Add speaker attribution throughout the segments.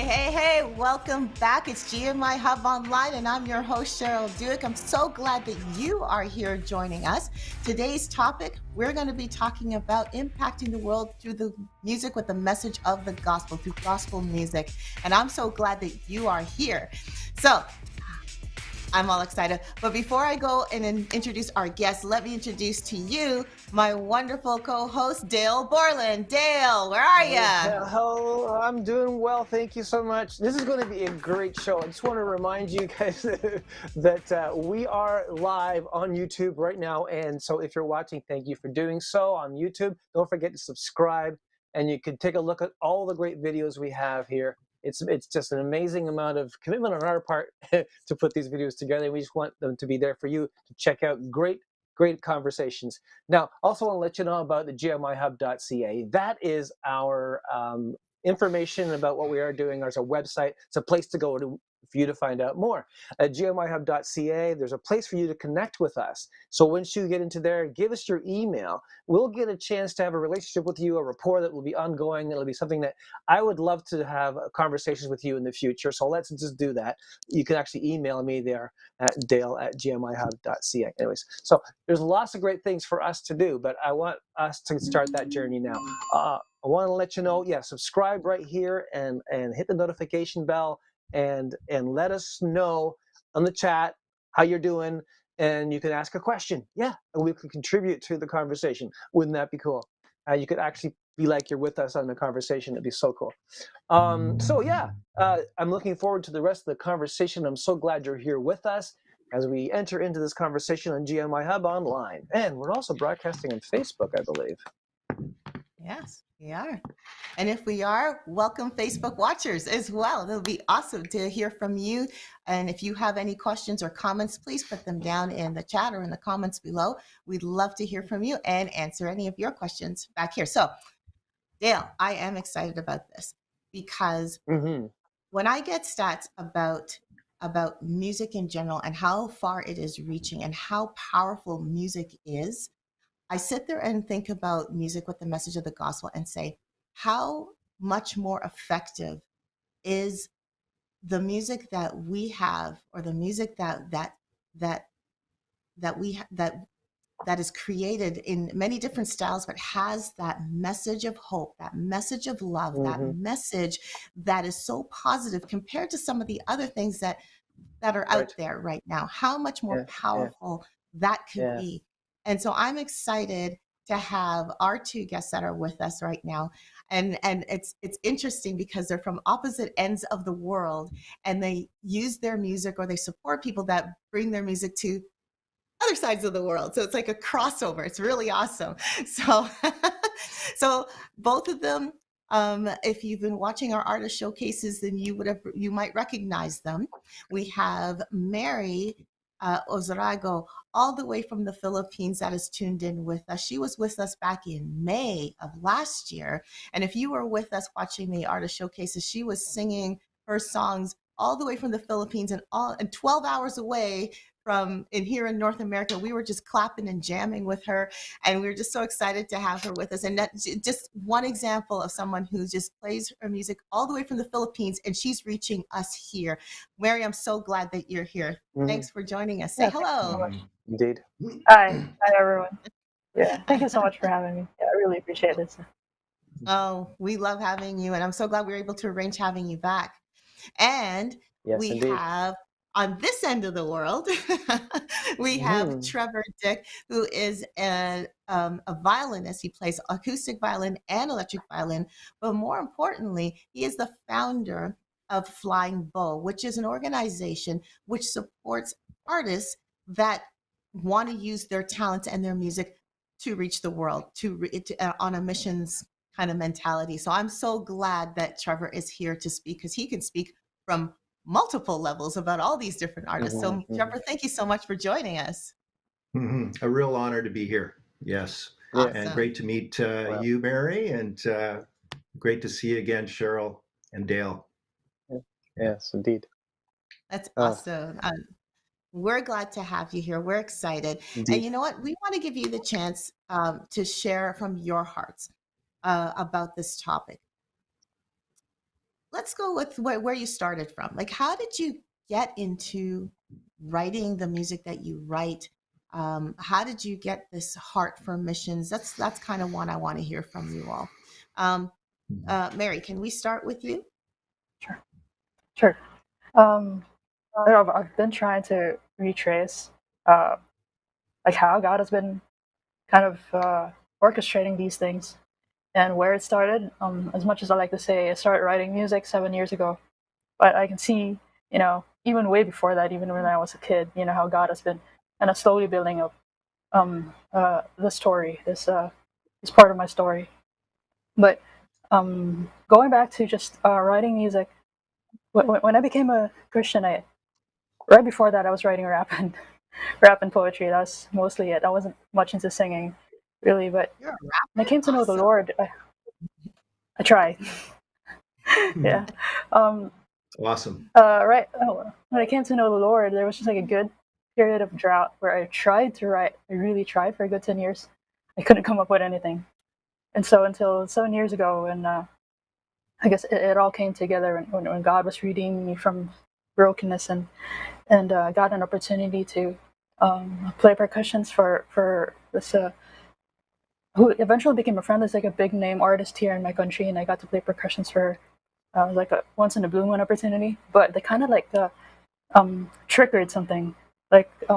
Speaker 1: Hey, welcome back. It's GMIHub Online, and I'm your host, Cheryl Duick. I'm so glad that you are here joining us. Today's topic, we're going to be talking about impacting the world through the music with the message of the gospel, through gospel music. And I'm so glad that you are here. So, I'm all excited. But before I go and introduce our guest, let me introduce to you my wonderful co-host, Dale Borland. Dale, where are you?
Speaker 2: Hello, I'm doing well. Thank you so much. This is going to be a great show. I just want to remind you guys that we are live on YouTube right now. And so if you're watching, thank you for doing so on YouTube. Don't forget to subscribe, and you can take a look at all the great videos we have here. It's just an amazing amount of commitment on our part to put these videos together. We just want them to be there for you to check out. Great conversations. Now, also want to let you know about the GMIHub.ca. That is our information about what we are doing. There's a website. It's a place to go for you to find out more. At GMIHub.ca, there's a place for you to connect with us. So once you get into there, give us your email. We'll get a chance to have a relationship with you, a rapport that will be ongoing. It'll be something that I would love to have conversations with you in the future. So let's just do that. You can actually email me there at dale@gmihub.ca. Anyways, so there's lots of great things for us to do, but I want us to start that journey now. I want to let you know, subscribe right here and hit the notification bell and let us know on the chat how you're doing, and you can ask a question. Yeah, and we can contribute to the conversation. Wouldn't that be cool? You could actually be like you're with us on the conversation. It'd be so cool. I'm looking forward to the rest of the conversation. I'm so glad you're here with us as we enter into this conversation on GMI Hub Online. And we're also broadcasting on Facebook, I believe.
Speaker 1: Yes, we are. And if we are, welcome Facebook watchers as well. It'll be awesome to hear from you. And if you have any questions or comments, please put them down in the chat or in the comments below. We'd love to hear from you and answer any of your questions back here. So, Dale, I am excited about this because when I get stats about music in general and how far it is reaching and how powerful music is, I sit there and think about music with the message of the gospel and say, how much more effective is the music that we have, or the music that is created in many different styles, but has that message of hope, that message of love, that message that is so positive compared to some of the other things that are out there right now. How much more powerful that could be. And so I'm excited to have our two guests that are with us right now. And it's interesting because they're from opposite ends of the world, and they use their music, or they support people that bring their music to other sides of the world. So it's like a crossover. It's really awesome. So so both of them, if you've been watching our artist showcases, then you might recognize them. We have Mary Ozaraga, all the way from the Philippines, that is tuned in with us. She was with us back in May of last year. And if you were with us watching the artist showcases, she was singing her songs all the way from the Philippines, and 12 hours away from here in North America. We were just clapping and jamming with her, and we were just so excited to have her with us. And that's just one example of someone who just plays her music all the way from the Philippines, and she's reaching us here. Mary, I'm so glad that you're here. Thanks for joining us. Say hello.
Speaker 2: Indeed.
Speaker 3: Hi everyone. Yeah, thank you so much for having me. Yeah, I really appreciate this.
Speaker 1: Oh, we love having you, and I'm so glad we were able to arrange having you back. And we
Speaker 2: indeed.
Speaker 1: have on this end of the world, we have Trevor Dick, who is a violinist. He plays acoustic violin and electric violin, but more importantly, he is the founder of Flying Bow, which is an organization which supports artists that want to use their talents and their music to reach the world, on a missions kind of mentality. So I'm so glad that Trevor is here to speak, because he can speak from multiple levels about all these different artists. So Trevor, thank you so much for joining us.
Speaker 4: A real honor to be here. Yes.
Speaker 1: Awesome.
Speaker 4: And great to meet you, Mary, and great to see you again, Cheryl and Dale.
Speaker 2: Yes, indeed.
Speaker 1: That's awesome. We're glad to have you here. We're excited.
Speaker 2: Indeed.
Speaker 1: And you know what? We want to give you the chance to share from your hearts about this topic. let's go with where you started from. Like, how did you get into writing the music that you write? How did you get this heart for missions? That's kind of one I want to hear from you all. Um, Mary, can we start with you?
Speaker 3: Sure. Sure. Um, I've been trying to retrace like how God has been kind of orchestrating these things and where it started. As much as I like to say, I started writing music 7 years ago, but I can see, even way before that, even when I was a kid, how God has been kind of slowly building up the story, this part of my story. But going back to just writing music, when I became a Christian, right before that I was writing rap and rap and poetry. That was mostly it. I wasn't much into singing, really. But
Speaker 1: You're a
Speaker 3: when I
Speaker 1: rapper?
Speaker 3: came to know the
Speaker 1: Awesome.
Speaker 3: Lord, I tried. Yeah.
Speaker 4: Awesome.
Speaker 3: Right. Oh, when I came to know the Lord, there was just like a good period of drought where I tried to write. I really tried for a good 10 years. I couldn't come up with anything, and so until 7 years ago, and I guess it all came together when God was redeeming me from brokenness and got an opportunity to play percussions for this who eventually became a friend. There's like a big name artist here in my country, and I got to play percussions for like a once in a blue moon opportunity. But they kind of like triggered something. Like I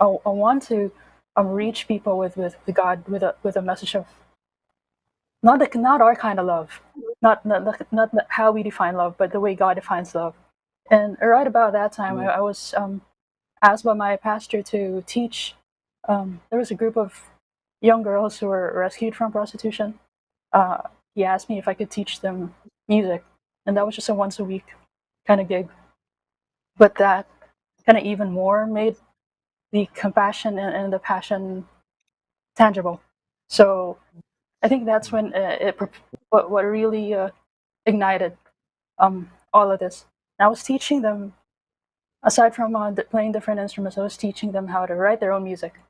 Speaker 3: want to reach people with God with a message of not our kind of love, not how we define love, but the way God defines love. And right about that time, I was asked by my pastor to teach. There was a group of young girls who were rescued from prostitution. Uh, he asked me if I could teach them music, and that was just a once a week kind of gig. But that kind of even more made the compassion and the passion tangible. So I think that's when what really ignited all of this. And I was teaching them, aside from playing different instruments, I was teaching them how to write their own music.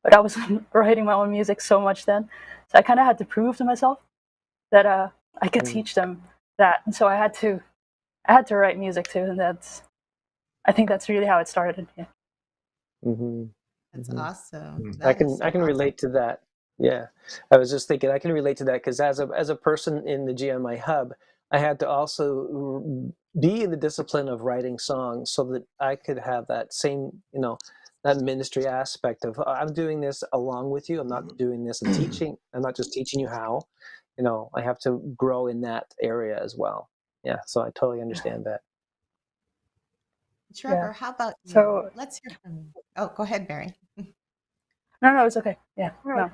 Speaker 3: But I was writing my own music so much then, so I kind of had to prove to myself that I could teach them that. And so I had to write music too, and I think that's really how it started. Yeah.
Speaker 2: Mm-hmm.
Speaker 1: That's awesome.
Speaker 2: I
Speaker 1: That is so
Speaker 2: can
Speaker 1: awesome.
Speaker 2: relate to that. Yeah, I was just thinking I can relate to that because as a person in the GMIHub, I had to also be in the discipline of writing songs so that I could have that same that ministry aspect of I'm doing this along with you. I'm not doing this and teaching. I'm not just teaching you how. I have to grow in that area as well. Yeah, so I totally understand that.
Speaker 3: Yeah.
Speaker 1: Trevor, how about you?
Speaker 3: So
Speaker 1: Let's hear from you. Oh, go ahead, Barry.
Speaker 3: no, it's okay. Yeah, no.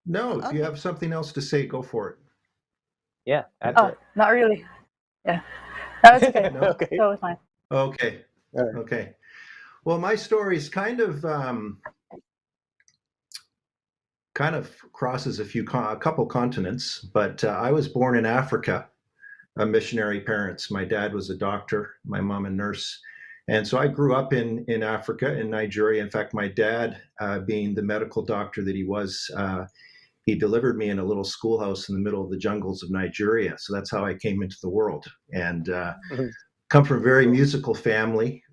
Speaker 4: No, if you
Speaker 1: Okay.
Speaker 4: have something else to say, go for it.
Speaker 2: Yeah, add to it.
Speaker 3: Not really. Yeah, no, it's okay.
Speaker 4: No?
Speaker 2: Okay.
Speaker 3: Totally fine.
Speaker 4: Okay.
Speaker 2: All right.
Speaker 4: Okay. Well, my story is kind of crosses a couple continents, but I was born in Africa, missionary parents. My dad was a doctor, my mom a nurse. And so I grew up in Africa, in Nigeria. In fact, my dad, being the medical doctor that he was, he delivered me in a little schoolhouse in the middle of the jungles of Nigeria. So that's how I came into the world. And come from a very musical family.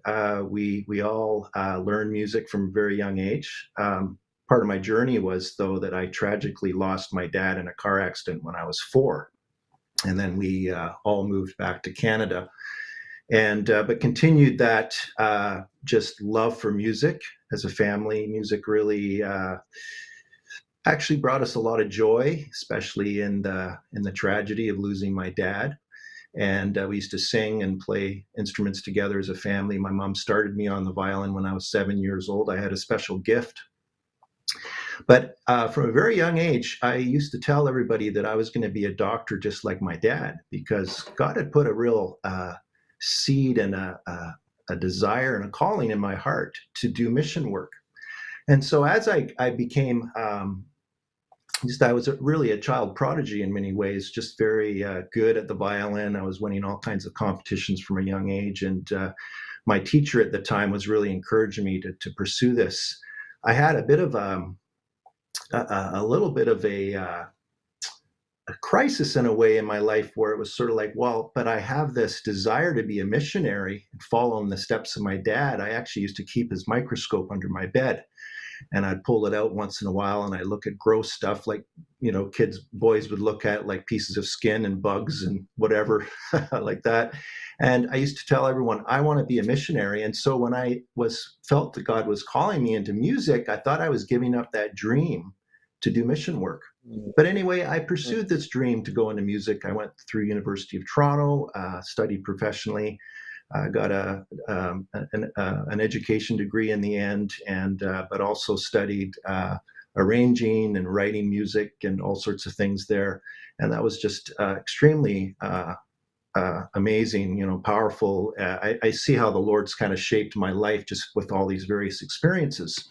Speaker 4: We all learned music from a very young age. Part of my journey was, though, that I tragically lost my dad in a car accident when I was 4. And then we all moved back to Canada, and but continued that just love for music as a family. Music really actually brought us a lot of joy, especially in the tragedy of losing my dad. And we used to sing and play instruments together as a family. My mom started me on the violin when I was 7 years old. I had a special gift. But from a very young age, I used to tell everybody that I was going to be a doctor just like my dad, because God had put a real seed and a desire and a calling in my heart to do mission work. And so as I became I was really a child prodigy in many ways, just very good at the violin. I was winning all kinds of competitions from a young age. And my teacher at the time was really encouraging me to pursue this. I had a bit of a little bit of a crisis in a way in my life where it was sort of like, well, but I have this desire to be a missionary and follow in the steps of my dad. I actually used to keep his microscope under my bed, and I'd pull it out once in a while, and I look at gross stuff like, boys would look at, like pieces of skin and bugs and whatever like that. And I used to tell everyone, I want to be a missionary. And so when I felt that God was calling me into music, I thought I was giving up that dream to do mission work. But anyway, I pursued this dream to go into music. I went through University of Toronto, studied professionally, got an education degree in the end, and but also studied arranging and writing music and all sorts of things there. And that was just extremely amazing, powerful. I see how the Lord's kind of shaped my life just with all these various experiences.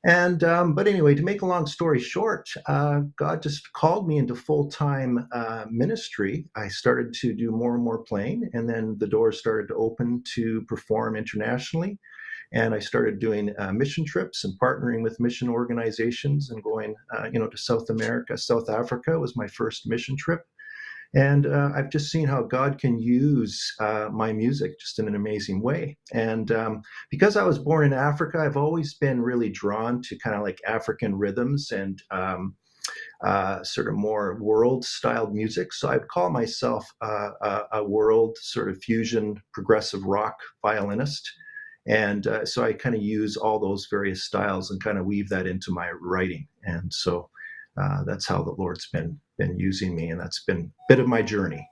Speaker 4: And but anyway, to make a long story short, God just called me into full-time ministry. I started to do more and more playing, and then the doors started to open to perform internationally. And I started doing mission trips and partnering with mission organizations and going, to South America. South Africa was my first mission trip. And I've just seen how God can use my music just in an amazing way. And because I was born in Africa, I've always been really drawn to kind of like African rhythms and sort of more world-styled music. So I'd call myself a world sort of fusion progressive rock violinist. And so I kind of use all those various styles and kind of weave that into my writing. And so that's how the Lord's been using me, and that's been a bit of my journey.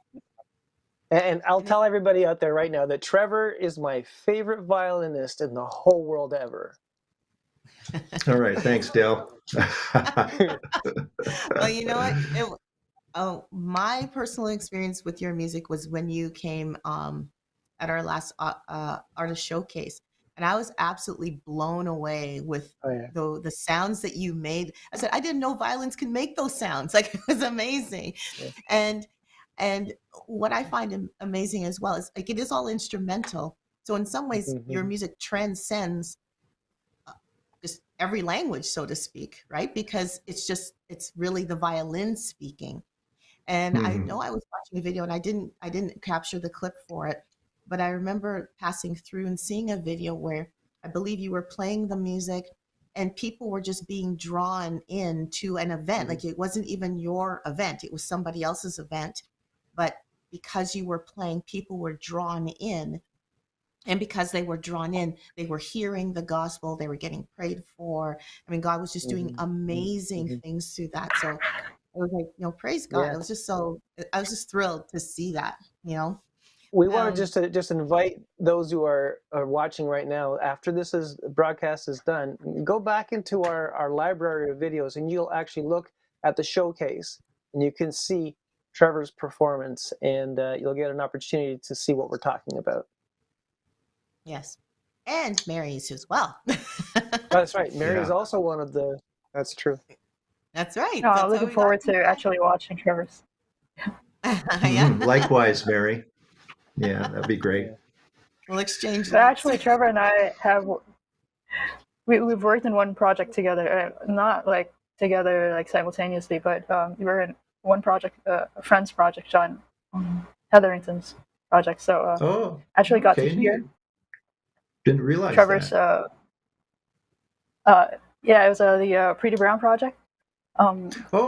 Speaker 2: And I'll tell everybody out there right now that Trevor is my favorite violinist in the whole world ever.
Speaker 4: All right, thanks, Dale.
Speaker 1: Well, you know what? My personal experience with your music was when you came at our last artist showcase. And I was absolutely blown away with the sounds that you made. I said, I didn't know violins can make those sounds. Like, it was amazing. Yeah. And what I find amazing as well is, like, it is all instrumental. So in some ways, your music transcends just every language, so to speak, right? Because it's really the violin speaking. And I know I was watching a video, and I didn't capture the clip for it. But I remember passing through and seeing a video where I believe you were playing the music and people were just being drawn into an event. Like, it wasn't even your event. It was somebody else's event. But because you were playing, people were drawn in. And because they were drawn in, they were hearing the gospel. They were getting prayed for. I mean, God was just doing amazing things through that. So I was like, praise God. I was just thrilled to see that,
Speaker 2: We want to just invite those who are watching right now, after broadcast is done, go back into our library of videos, and you'll actually look at the showcase, and you can see Trevor's performance, and you'll get an opportunity to see what we're talking about.
Speaker 1: Yes. And Mary's as well.
Speaker 2: That's right. Mary is also one of the... That's true.
Speaker 1: That's right.
Speaker 3: No, I'm looking forward to actually watching Trevor's.
Speaker 4: Likewise, Mary. Yeah, that'd be great.
Speaker 1: We'll exchange.
Speaker 3: So actually, Trevor and I we've worked in one project together, not like together like simultaneously, but we were in one project, a friend's project, John Hetherington's project. So actually got to hear.
Speaker 4: Didn't realize
Speaker 3: Trevor's.
Speaker 4: That.
Speaker 3: It was the Pretty Brown project. I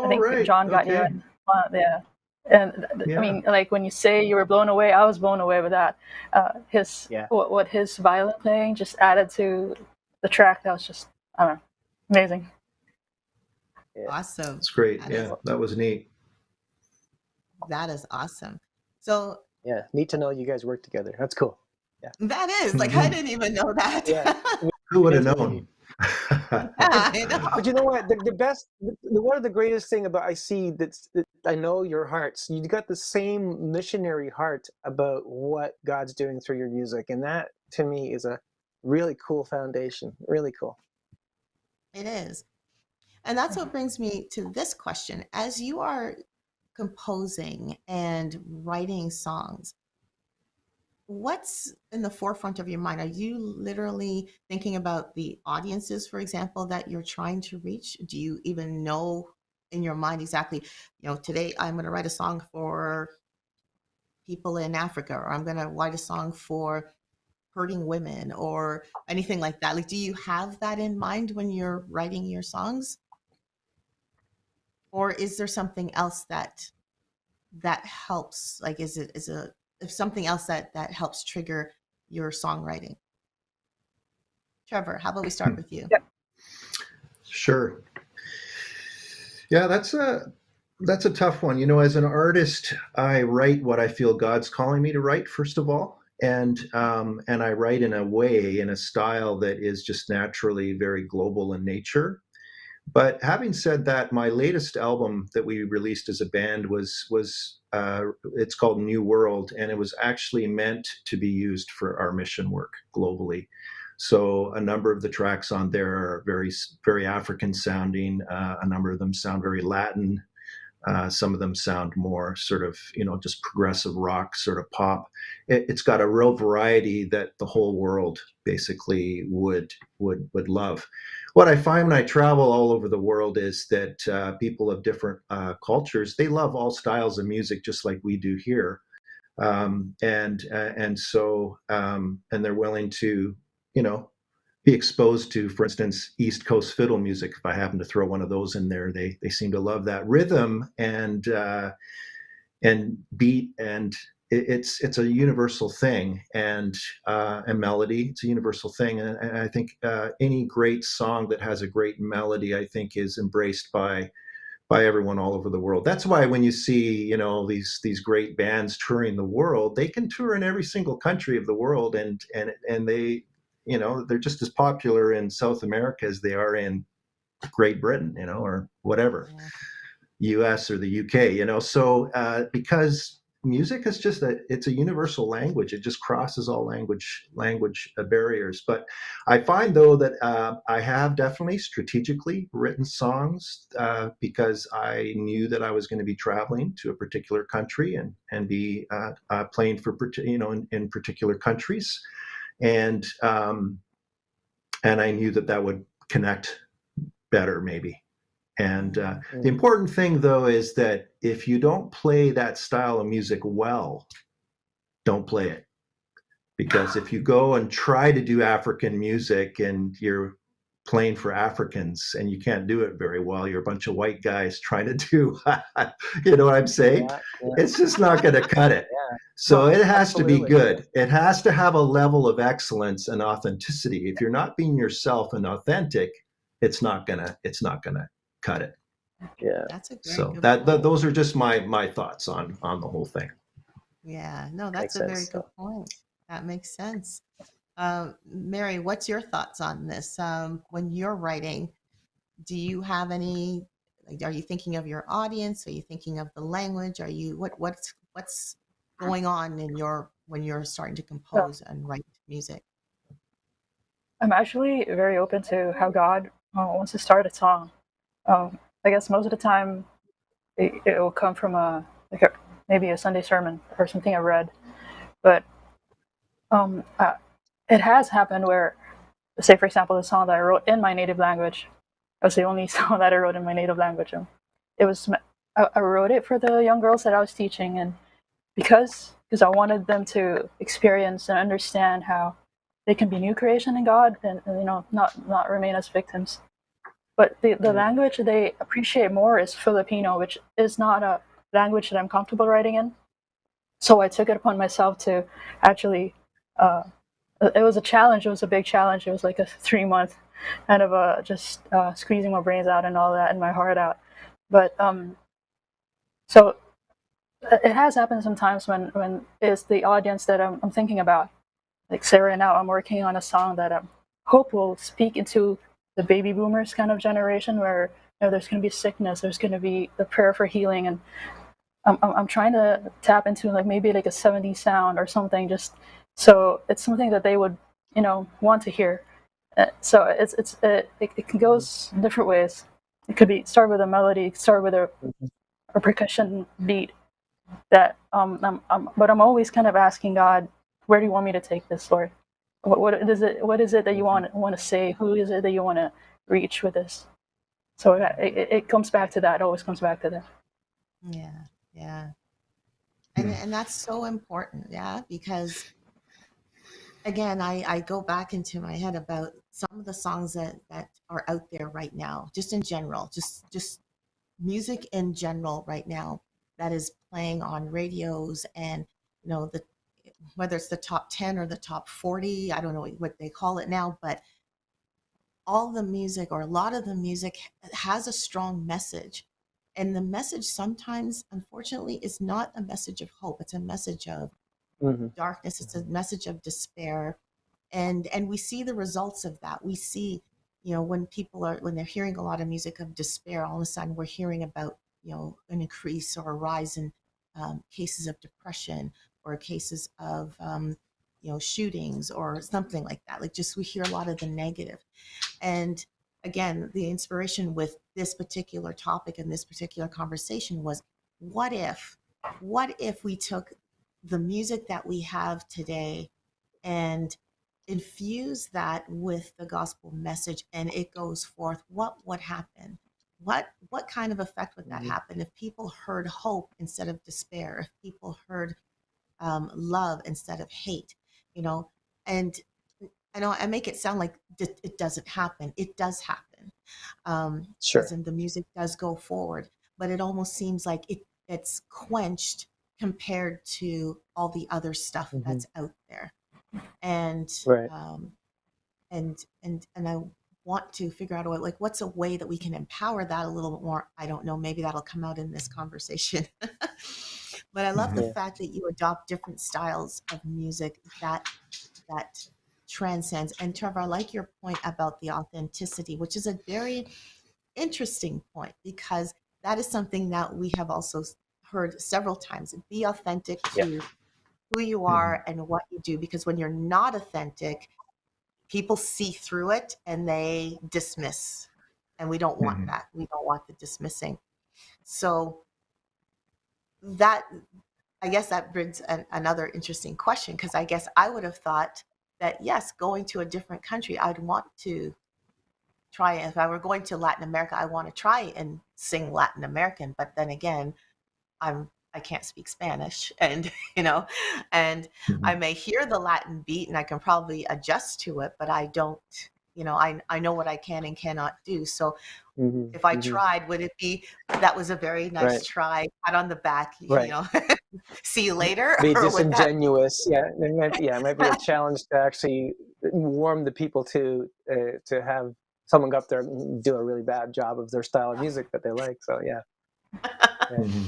Speaker 3: think
Speaker 4: right.
Speaker 3: John got you in. And I mean, like, when you say you were blown away, I was blown away with that. What his violin playing just added to the track. That was just, I don't know, amazing.
Speaker 1: Awesome.
Speaker 4: It's great. That was neat.
Speaker 1: That is awesome. So
Speaker 2: neat to know you guys work together. That's cool. Yeah,
Speaker 1: that is like, I didn't even know that.
Speaker 2: Yeah.
Speaker 4: Who would have known?
Speaker 1: I know.
Speaker 2: But you know what? One of the greatest thing about I know your hearts. You got the same missionary heart about what God's doing through your music, and that to me is a really cool foundation. Really cool.
Speaker 1: It is, and that's what brings me to this question: as you are composing and writing songs, what's in the forefront of your mind? Are you literally thinking about the audiences, for example, that you're trying to reach? Do you even know in your mind exactly, today I'm going to write a song for people in Africa, or I'm going to write a song for hurting women, or anything like that? Like, do you have that in mind when you're writing your songs? Or is there something else that helps? Like, if something else that helps trigger your songwriting? Trevor, how about we start with you?
Speaker 4: Sure. Yeah, that's a tough one. As an artist, I write what I feel God's calling me to write, first of all, and I write in a style that is just naturally very global in nature. But having said that, my latest album that we released as a band was it's called New World, and it was actually meant to be used for our mission work globally. So a number of the tracks on there are very, very African sounding. A number of them sound very Latin. Some of them sound more sort of, just progressive rock, sort of pop. It's got a real variety that the whole world basically would love. What I find when I travel all over the world is that people of different cultures, they love all styles of music just like we do here, and they're willing to, be exposed to, for instance, East Coast fiddle music. If I happen to throw one of those in there, they seem to love that rhythm and beat, and it's a universal thing, and melody. It's a universal thing, and I think any great song that has a great melody, I think, is embraced by everyone all over the world. That's why when you see, these great bands touring the world, they can tour in every single country of the world, and they, they're just as popular in South America as they are in Great Britain, or whatever, US or the UK, so because music is just it's a universal language. It just crosses all language barriers. But I find, though, that I have definitely strategically written songs because I knew that I was going to be traveling to a particular country and be playing for, in particular countries. And I knew that would connect better, maybe. And the important thing, though, is that if you don't play that style of music well, don't play it. Because if you go and try to do African music and you're playing for Africans and you can't do it very well, you're a bunch of white guys trying to do, you know what I'm saying? Yeah. It's just not going to cut it. Yeah. So it has to be good. It has to have a level of excellence and authenticity. If you're not being yourself and authentic, it's not gonna cut it.
Speaker 2: Yeah.
Speaker 1: That's a great
Speaker 4: so those are just my thoughts on the whole thing.
Speaker 1: Yeah, no, that's a very good point. That makes sense. Mary, what's your thoughts on this? When you're writing, do you have any, like, are you thinking of your audience? Are you thinking of the language? Are you, what's going on when you're starting to compose and write music?
Speaker 3: I'm actually very open to how God wants to start a song. I guess most of the time it will come from maybe a Sunday sermon or something I read. But it has happened where, say, for example, the song that I wrote in my native language, it was the only song that I wrote in my native language. I wrote it for the young girls that I was teaching, and because I wanted them to experience and understand how they can be new creation in God, and not remain as victims. But the language they appreciate more is Filipino, which is not a language that I'm comfortable writing in. So I took it upon myself to actually, it was a challenge. It was a big challenge. It was like a 3-month kind of just squeezing my brains out and all that and my heart out. But so it has happened sometimes when it's the audience that I'm thinking about. Like, say right now, I'm working on a song that I hope will speak into the baby boomers kind of generation, where there's going to be sickness, there's going to be the prayer for healing, and I'm trying to tap into maybe like a 70s sound or something, just so it's something that they would want to hear. So it goes different ways. It could be start with a melody, start with a percussion beat. That but I'm always kind of asking God, where do you want me to take this, Lord? What is it that you want to say? Who is it that you want to reach with this? So it comes back to that. It always comes back to that.
Speaker 1: Yeah, yeah.
Speaker 4: Hmm.
Speaker 1: And that's so important, yeah, because again, I go back into my head about some of the songs that are out there right now, just in general, just music in general right now that is playing on radios and the whether it's the top 10 or the top 40, I don't know what they call it now, but all the music or a lot of the music has a strong message. And the message sometimes, unfortunately, is not a message of hope. It's a message of
Speaker 2: Hmm.
Speaker 1: darkness. It's a message of despair. And we see the results of that. We see, when they're hearing a lot of music of despair, all of a sudden we're hearing about, an increase or a rise in cases of depression or cases of, shootings or something like that. Like just we hear a lot of the negative. And again, the inspiration with this particular topic and this particular conversation was what if, what if we took the music that we have today and infuse that with the gospel message and it goes forth? What would happen? What kind of effect would that happen if people heard hope instead of despair, if people heard love instead of hate, you know? And I know I make it sound like it doesn't happen. It does happen, as
Speaker 2: Sure.
Speaker 1: in the music does go forward, but it almost seems like it's quenched compared to all the other stuff
Speaker 2: Hmm.
Speaker 1: that's out there. And
Speaker 2: Right.
Speaker 1: and I want to figure out a way, like what's a way that we can empower that a little bit more. I don't know, maybe that'll come out in this conversation. But I love the
Speaker 4: Hmm.
Speaker 2: Yeah.
Speaker 1: fact that you adopt different styles of music that transcends. And Trevor, I like your point about the authenticity, which is a very interesting point because that is something that we have also heard several times. Be authentic
Speaker 2: Yeah.
Speaker 1: to who you
Speaker 4: Hmm.
Speaker 1: are and what you do, because when you're not authentic, people see through it and they dismiss. And we don't want
Speaker 4: Hmm.
Speaker 1: that. We don't want the dismissing. So that, I guess that brings another interesting question, because I guess I would have thought that yes, going to a different country, I'd want to try. If I were going to Latin America, I want to try and sing Latin American. But then again, I can't speak Spanish, and and I
Speaker 4: Hmm.
Speaker 1: may hear the Latin beat and I can probably adjust to it, but I don't. I know what I can and cannot do. So
Speaker 2: Hmm.
Speaker 1: if I
Speaker 2: Hmm.
Speaker 1: tried, would it be that was a very nice
Speaker 2: Right.
Speaker 1: try, pat on the back,
Speaker 2: Right.
Speaker 1: see you later,
Speaker 2: Be
Speaker 1: or would that?
Speaker 2: disingenuous. Yeah. It might be a challenge to actually warm the people to have someone go up there and do a really bad job of their style of music that they like. So yeah. Yeah.
Speaker 4: Hmm.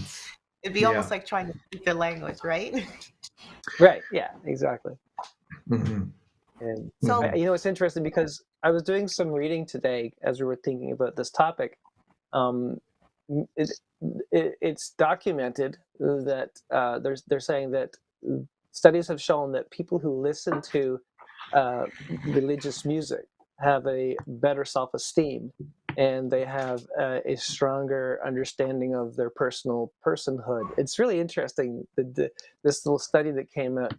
Speaker 1: It'd be almost
Speaker 4: Yeah.
Speaker 1: like trying to speak their language, right?
Speaker 2: Right. Yeah. Exactly.
Speaker 4: Hmm.
Speaker 2: And
Speaker 1: So,
Speaker 4: Hmm.
Speaker 2: it's interesting because I was doing some reading today as we were thinking about this topic. Um, it, it's documented that they're saying that studies have shown that people who listen to uh, religious music have a better self-esteem and they have a stronger understanding of their personal personhood. It's really interesting, this little study that came out.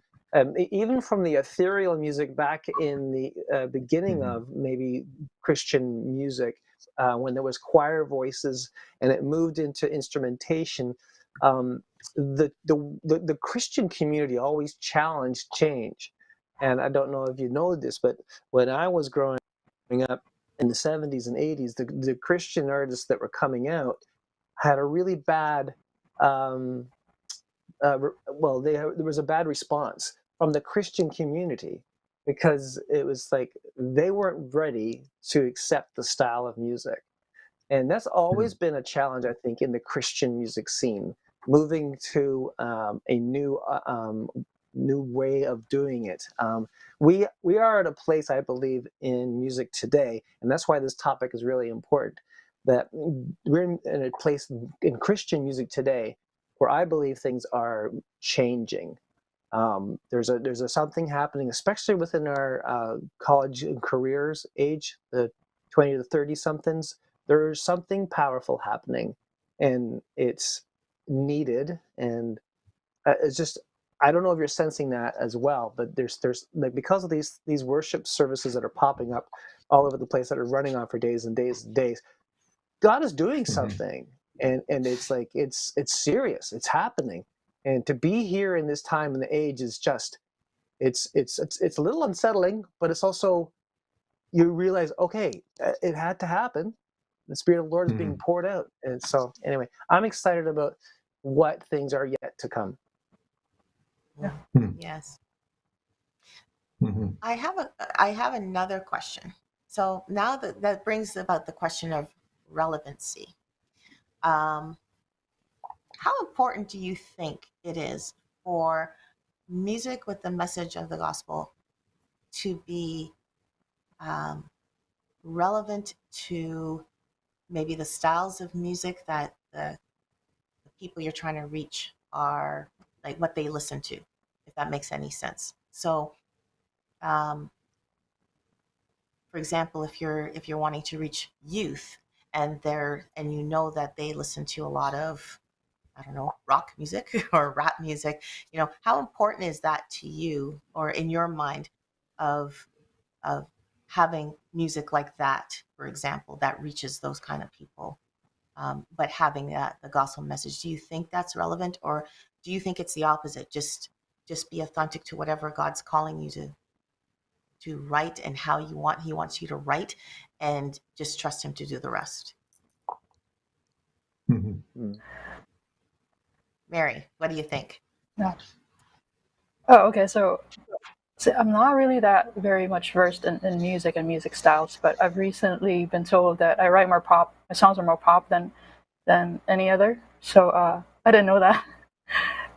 Speaker 2: Even from the ethereal music back in the beginning
Speaker 4: Hmm.
Speaker 2: of maybe Christian music, when there was choir voices and it moved into instrumentation, um, the Christian community always challenged change. And I don't know if you know this, but when I was growing up in the 70s and 80s, the Christian artists that were coming out had a really bad, um, there was a bad response from the Christian community because it was like they weren't ready to accept the style of music. And that's always been a challenge, I think, in the Christian music scene, moving to a new way of doing it. We are at a place, I believe, in music today, and that's why this topic is really important. That we're in a place in Christian music today where I believe things are changing. There's a something happening, especially within our college and careers age, the 20 to 30 somethings. There's something powerful happening, and it's needed. And it's just, I don't know if you're sensing that as well, but there's like, because of these worship services that are popping up all over the place that are running on for days and days and days, God is doing something, and it's like it's serious, it's happening, and to be here in this time and the age is just it's a little unsettling, but it's also, you realize, okay, it had to happen. The Spirit of the Lord is being poured out, and so anyway, I'm excited about what things are yet to come.
Speaker 3: Yeah.
Speaker 1: Yes.
Speaker 4: Mm-hmm.
Speaker 1: I have another question. So now that brings about the question of relevancy. How important do you think it is for music with the message of the gospel to be relevant to maybe the styles of music that the people you're trying to reach are, like, what they listen to, if that makes any sense? So, um, for example, if you're wanting to reach youth and you know that they listen to a lot of, I don't know, rock music or rap music, how important is that to you, or in your mind, of of having music like that, for example, that reaches those kind of people, but having the gospel message? Do you think that's relevant, or do you think it's the opposite? Just be authentic to whatever God's calling you to write and how he wants you to write, and just trust him to do the rest.
Speaker 4: Mm-hmm.
Speaker 1: Mary, what do you think?
Speaker 3: Yeah. Oh, okay. So I'm not really that very much versed in music and music styles, but I've recently been told that I write more pop. My songs are more pop than any other. So I didn't know that.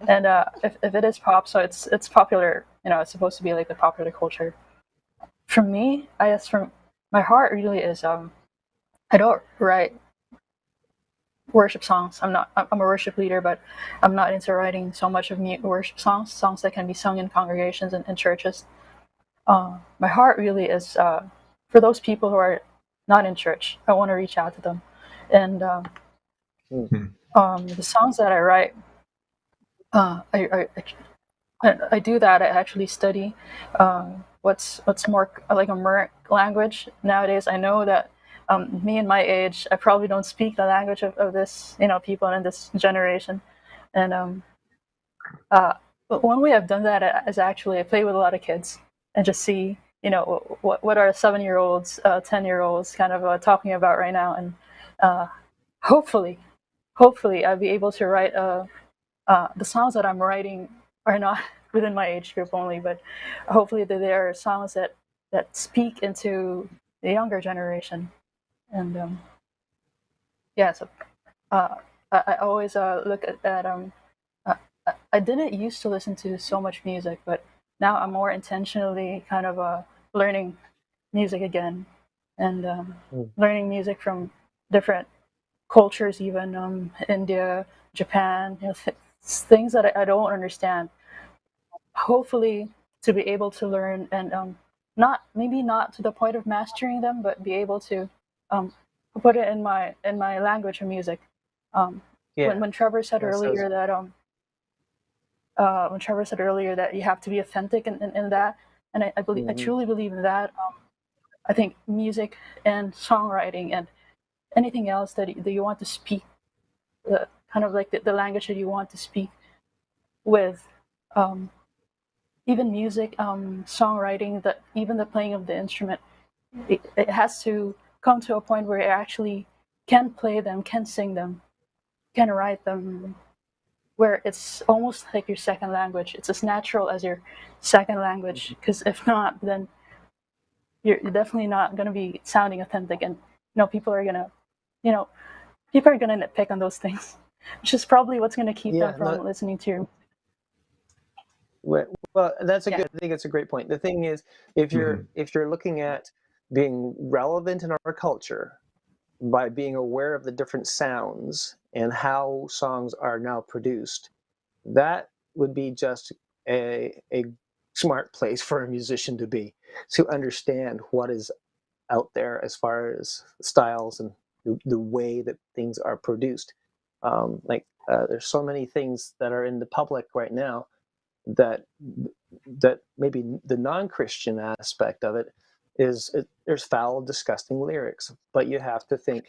Speaker 3: And if it is pop, so it's popular. It's supposed to be like the popular culture. For me, I guess from my heart really is I don't write worship songs. I'm a worship leader, but I'm not into writing so much of worship songs that can be sung in congregations and churches. My heart really is for those people who are not in church. I want to reach out to them, and the songs that I write, I do that. I actually study what's more like a Merc language nowadays. I know that me and my age, I probably don't speak the language of this, people in this generation. And but one way I've done that is actually I play with a lot of kids and just see, what are 7-year-olds, 10-year-olds kind of talking about right now, and uh, hopefully, I'll be able to write the songs that I'm writing are not within my age group only, but hopefully they are songs that speak into the younger generation. And yeah, so I always look at uh, I didn't used to listen to so much music, but now I'm more intentionally kind of learning music again, and learning music from different cultures, even India, Japan, things that I don't understand. Hopefully, to be able to learn and not to the point of mastering them, but be able to um, put it in my language of music. Um,
Speaker 2: Yeah.
Speaker 3: when Trevor said
Speaker 2: Yeah, so
Speaker 3: earlier that you have to be authentic in that, and I truly believe in that. I think music and songwriting and anything else that you want to speak, kind of like the language that you want to speak with, um, even music, songwriting, that even the playing of the instrument, it has to come to a point where you actually can play them, can sing them, can write them, where it's almost like your second language. It's as natural as your second language, because if not, then you're definitely not going to be sounding authentic, and people are gonna, you know, people are gonna nitpick on those things, which is probably what's gonna keep them
Speaker 2: yeah,
Speaker 3: from listening to your.
Speaker 2: well, that's a
Speaker 1: Yeah.
Speaker 2: good. I think it's a great point. The thing is, if
Speaker 4: Mm-hmm.
Speaker 2: you're looking at being relevant in our culture by being aware of the different sounds and how songs are now produced, that would be just a smart place for a musician to be, to understand what is out there as far as styles and the way that things are produced. There's so many things that are in the public right now that maybe the non-Christian aspect of it is there's foul, disgusting lyrics, but you have to think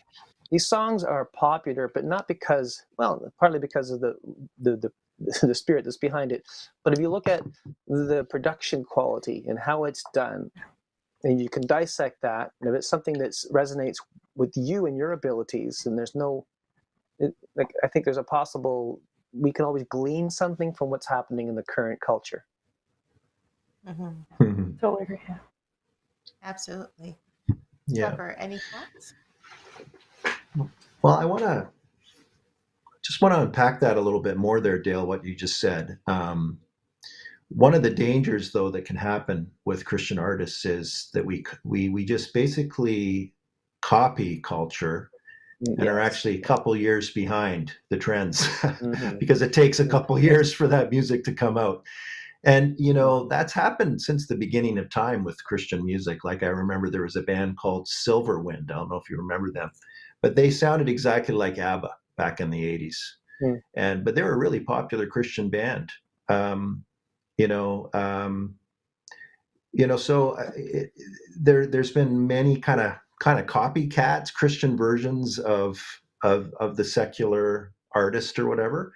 Speaker 2: these songs are popular, but not because, well, partly because of the the spirit that's behind it. But if you look at the production quality and how it's done, and you can dissect that, and if it's something that resonates with you and your abilities, and there's no, like, I think there's a possible, we can always glean something from what's happening in the current culture.
Speaker 3: Totally agree. Yeah.
Speaker 1: Absolutely.
Speaker 4: Yeah.
Speaker 1: Trevor, any thoughts?
Speaker 4: Well, just want to unpack that a little bit more there, Dale, what you just said. One of the dangers, though, that can happen with Christian artists is that we just basically copy culture and are actually a couple years behind the trends because it takes a couple years for that music to come out. And, you know, that's happened since the beginning of time with Christian music. Like, I remember there was a band called Silverwind. I don't know if you remember them, but they sounded exactly like ABBA back in the 80s. But they were a really popular Christian band. So there's been many kind of copycats, Christian versions of the secular artist or whatever.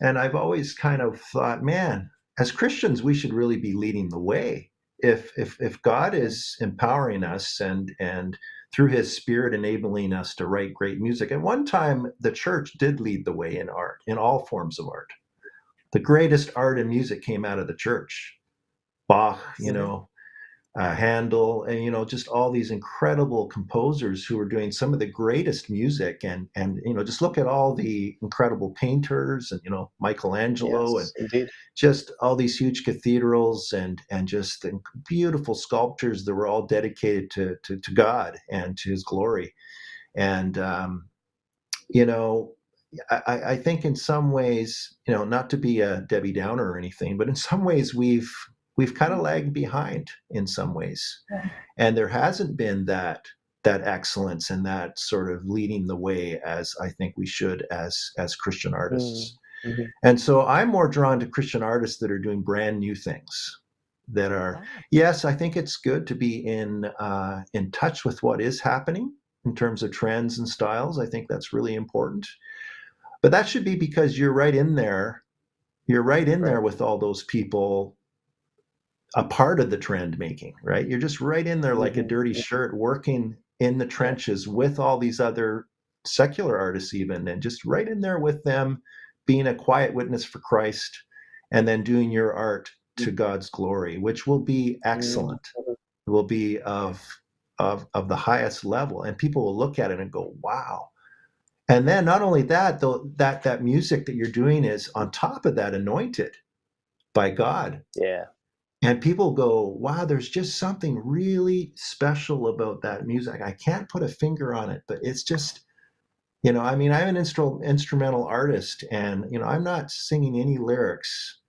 Speaker 4: And I've always kind of thought, man, as Christians, we should really be leading the way. If God is empowering us and through His Spirit enabling us to write great music. At one time, the church did lead the way in art, in all forms of art. The greatest art and music came out of the church. Bach, Handel, and just all these incredible composers who were doing some of the greatest music, and just look at all the incredible painters and Michelangelo, and
Speaker 2: indeed,
Speaker 4: just all these huge cathedrals and just the beautiful sculptures that were all dedicated to God and to His glory. And I think in some ways, not to be a Debbie Downer or anything, but in some ways we've kind of lagged behind in some ways, and there hasn't been that excellence and that sort of leading the way as I think we should as Christian artists. And so I'm more drawn to Christian artists that are doing brand new things. That are, yes, I think it's good to be in touch with what is happening in terms of trends and styles. I think that's really important. But that should be because you're right in there. You're right in there with all those people, a part of the trend making, right? You're just right in there like a dirty shirt, working in the trenches with all these other secular artists even, and just right in there with them, being a quiet witness for Christ, and then doing your art to God's glory, which will be excellent. It will be of the highest level, and people will look at it and go, wow. And then not only that, though, that music that you're doing is on top of that anointed by God.
Speaker 2: Yeah. And
Speaker 4: people go, wow, there's just something really special about that music. I can't put a finger on it, but it's just, I'm an instrumental artist, and, I'm not singing any lyrics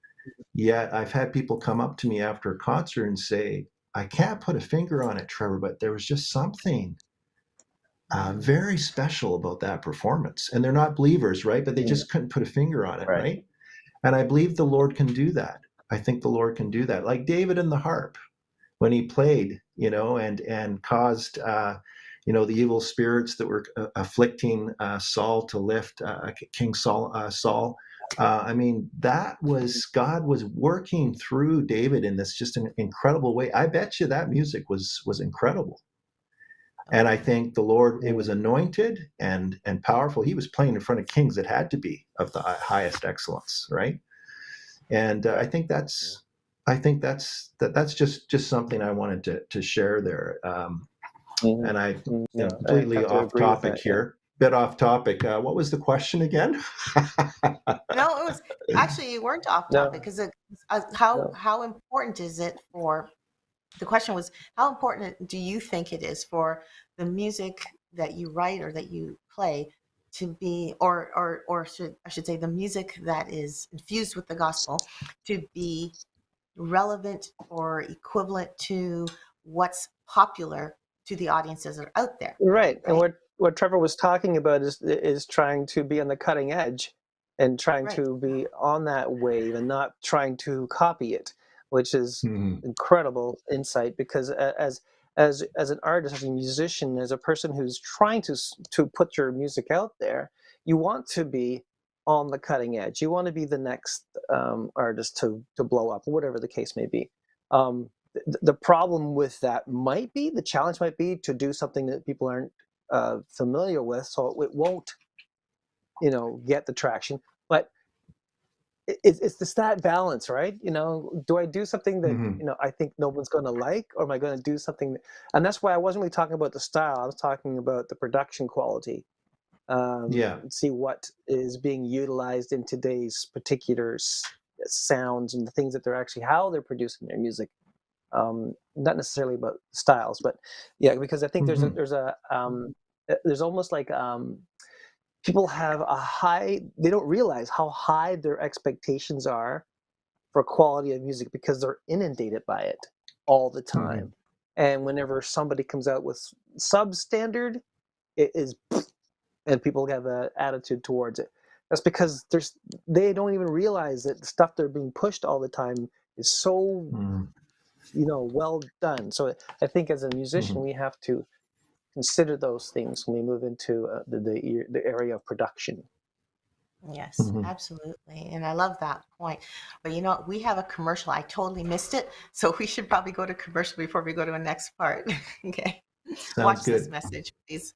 Speaker 4: yet. I've had people come up to me after a concert and say, I can't put a finger on it, Trevor, but there was just something very special about that performance. And they're not believers, right? But they just couldn't put a finger on it, right? And I believe the Lord can do that. I think the Lord can do that. Like David and the harp, when he played, and caused, the evil spirits that were afflicting Saul to lift King Saul. That was, God was working through David in this just an incredible way. I bet you that music was incredible. And I think the Lord, it was anointed and powerful. He was playing in front of kings. It had to be of the highest excellence, right? And I think that's just something I wanted to share there. And I completely off topic here. Bit off topic. What was the question again?
Speaker 1: No, it was actually, you weren't off topic, because how important is it for? The question was, how important do you think it is for the music that you write or that you play to be, or I should say, the music that is infused with the gospel to be relevant or equivalent to what's popular to the audiences that are out there?
Speaker 2: Right. And what Trevor was talking about is trying to be on the cutting edge and trying to be on that wave and not trying to copy it, which is incredible insight, because as an artist, as a musician, as a person who's trying to put your music out there, you want to be on the cutting edge. You want to be the next artist to blow up, whatever the case may be. The problem with that might be, the challenge might be to do something that people aren't familiar with, so it won't, get the traction. But it's that balance, right? Do I do something that I think no one's going to like, or am I going to do something and that's why I wasn't really talking about the style. I was talking about the production quality. See what is being utilized in today's particular sounds and the things that how they're producing their music. Not necessarily about styles, but yeah, because I think there's almost like people have they don't realize how high their expectations are for quality of music because they're inundated by it all the time. And whenever somebody comes out with substandard, it is, and people have an attitude towards it. That's because they don't even realize that the stuff they're being pushed all the time is so well done. So I think as a musician, we have to consider those things when we move into the area of production.
Speaker 1: Yes, absolutely. And I love that point. But we have a commercial. I totally missed it. So we should probably go to commercial before we go to the next part. Okay. Watch
Speaker 4: good.
Speaker 1: this message, please.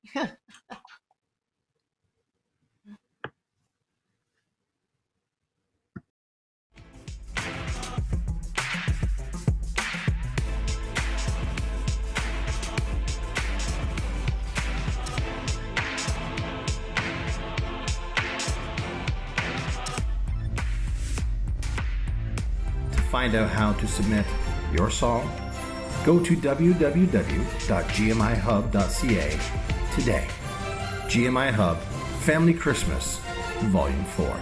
Speaker 5: Find out how to submit your song, go to www.gmihub.ca today. GMIHub Family Christmas, Volume 4.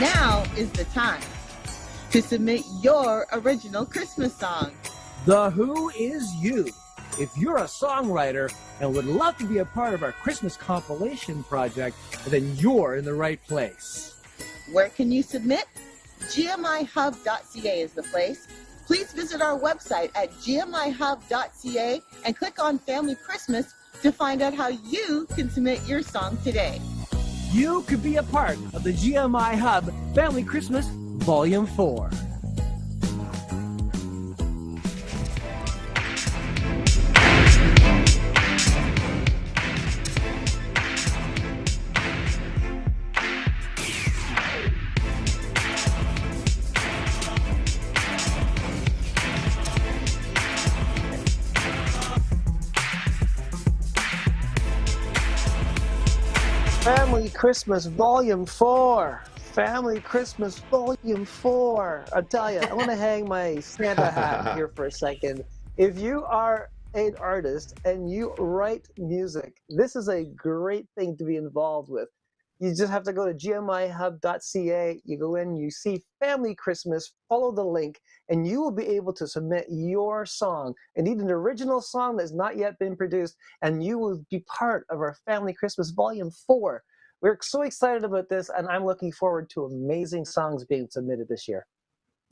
Speaker 1: Now is the time to submit your original Christmas song.
Speaker 6: The Who is You. If you're a songwriter and would love to be a part of our Christmas compilation project, then you're in the right place.
Speaker 1: Where can you submit? GMIHub.ca is the place. Please visit our website at GMIHub.ca and click on Family Christmas to find out how you can submit your song today.
Speaker 6: You could be a part of the GMI Hub Family Christmas Volume 4.
Speaker 2: Family Christmas Volume 4. Family Christmas Volume 4. I'll tell you, I want to hang my Santa hat here for a second. If you are an artist and you write music, this is a great thing to be involved with. You just have to go to gmihub.ca. You go in, you see Family Christmas, follow the link, and you will be able to submit your song. And need an original song that's not yet been produced, and you will be part of our Family Christmas Volume 4. We're so excited about this, and I'm looking forward to amazing songs being submitted this year.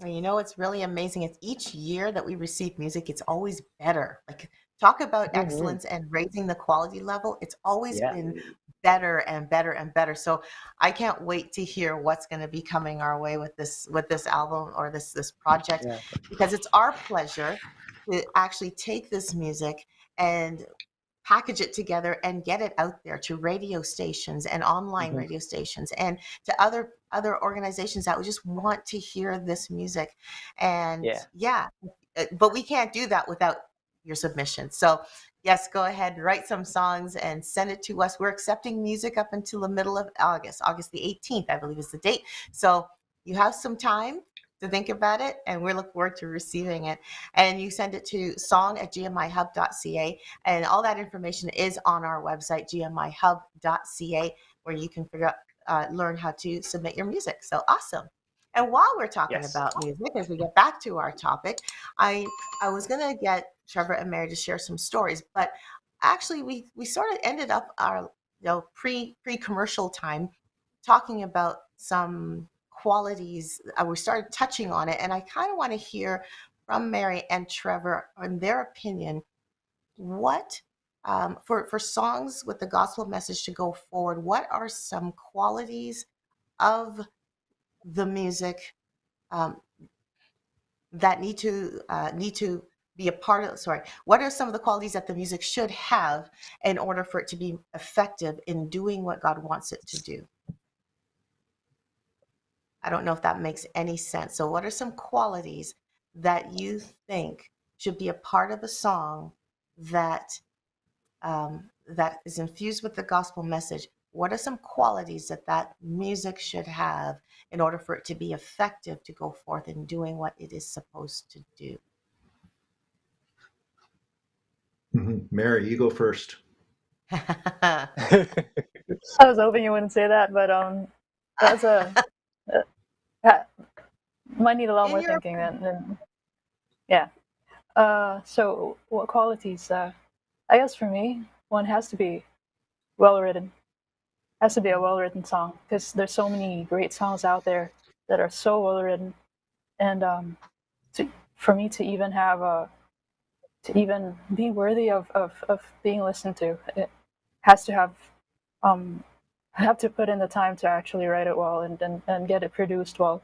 Speaker 1: It's really amazing. It's each year that we receive music, it's always better. Like, talk about excellence and raising the quality level. It's always been better and better and better. So I can't wait to hear what's going to be coming our way with this album or this project, because it's our pleasure to actually take this music and package it together and get it out there to radio stations and online radio stations and to other organizations that would just want to hear this music. And but we can't do that without your submission. So yes, go ahead, write some songs and send it to us. We're accepting music up until the middle of August the 18th, I believe is the date. So you have some time to think about it, and we look forward to receiving it. And you send it to song@gmihub.ca, and all that information is on our website, gmihub.ca, where you can learn how to submit your music. So awesome. And while we're talking about music, as we get back to our topic, I was going to get Trevor and Mary to share some stories, but actually we sort of ended up our pre-commercial time talking about some qualities. We started touching on it, and I kind of want to hear from Mary and Trevor on their opinion. What for songs with the gospel message to go forward, what are some qualities of the music that need to be a part of? What are some of the qualities that the music should have in order for it to be effective in doing what God wants it to do? I don't know if that makes any sense. So what are some qualities that you think should be a part of a song that that is infused with the gospel message? What are some qualities that music should have in order for it to be effective to go forth in doing what it is supposed to do?
Speaker 4: Mary, you go first.
Speaker 3: I was hoping you wouldn't say that, but that's might need a lot more thinking than yeah. So what qualities? I guess for me, one has to be well written. Has to be a well written song, because there's so many great songs out there that are so well written, and for me to even have to even be worthy of being listened to, it has to have I have to put in the time to actually write it well and get it produced well,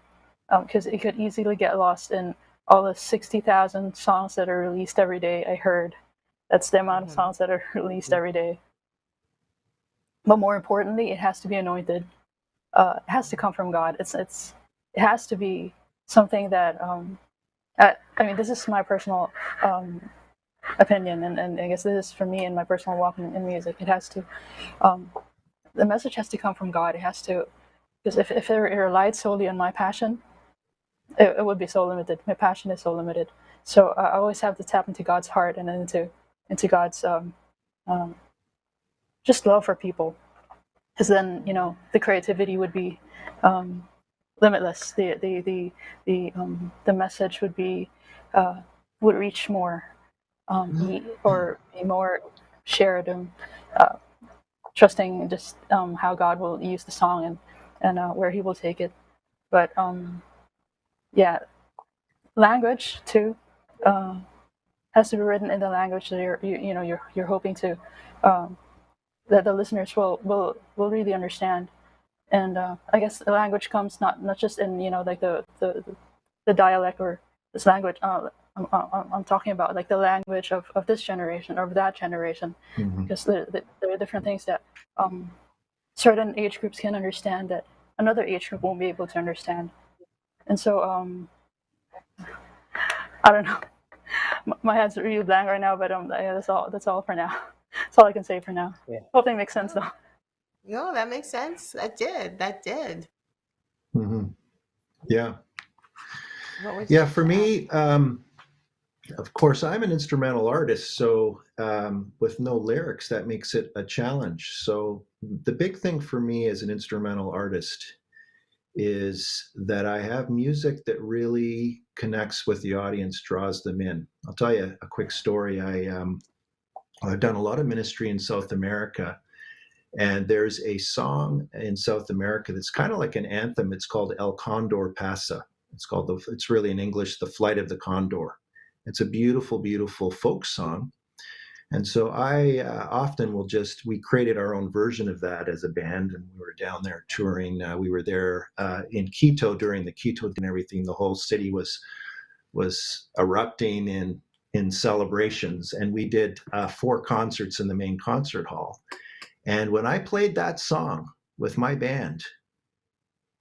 Speaker 3: because it could easily get lost in all the 60,000 songs that are released every day. I heard that's the amount of songs that are released every day. But more importantly, it has to be anointed. It has to come from God. It has to be something that I mean, this is my personal opinion, and I guess this is for me and my personal walk in music. It has to the message has to come from God. It has to, because if it relied solely on my passion, it would be so limited. My passion is so limited. So I always have to tap into God's heart and into God's just love for people, because then the creativity would be limitless. The message would be would reach more, or be more shared, and trusting just how God will use the song and where He will take it. But yeah, language too has to be written in the language that you're hoping to that the listeners will really understand. And I guess the language comes not just in like the dialect or this language. I'm talking about like the language of this generation or of that generation, because there are different things that certain age groups can understand that another age group won't be able to understand. And so I don't know. My head's really blank right now, but yeah, that's all for now. That's all I can say for now. Yeah. Hopefully it makes sense though.
Speaker 1: No, that makes sense. That did.
Speaker 4: Yeah. Yeah, for me, of course, I'm an instrumental artist, so with no lyrics, that makes it a challenge. So the big thing for me as an instrumental artist is that I have music that really connects with the audience, draws them in. I'll tell you a quick story. I've done a lot of ministry in South America, and there's a song in South America that's kind of like an anthem. It's called El Condor Pasa. It's really in English, The Flight of the Condor. It's a beautiful, beautiful folk song. And so I often we created our own version of that as a band, and we were down there touring. We were there in Quito during the Quito and everything. The whole city was erupting in in celebrations, and we did 4 concerts in the main concert hall. And when I played that song with my band,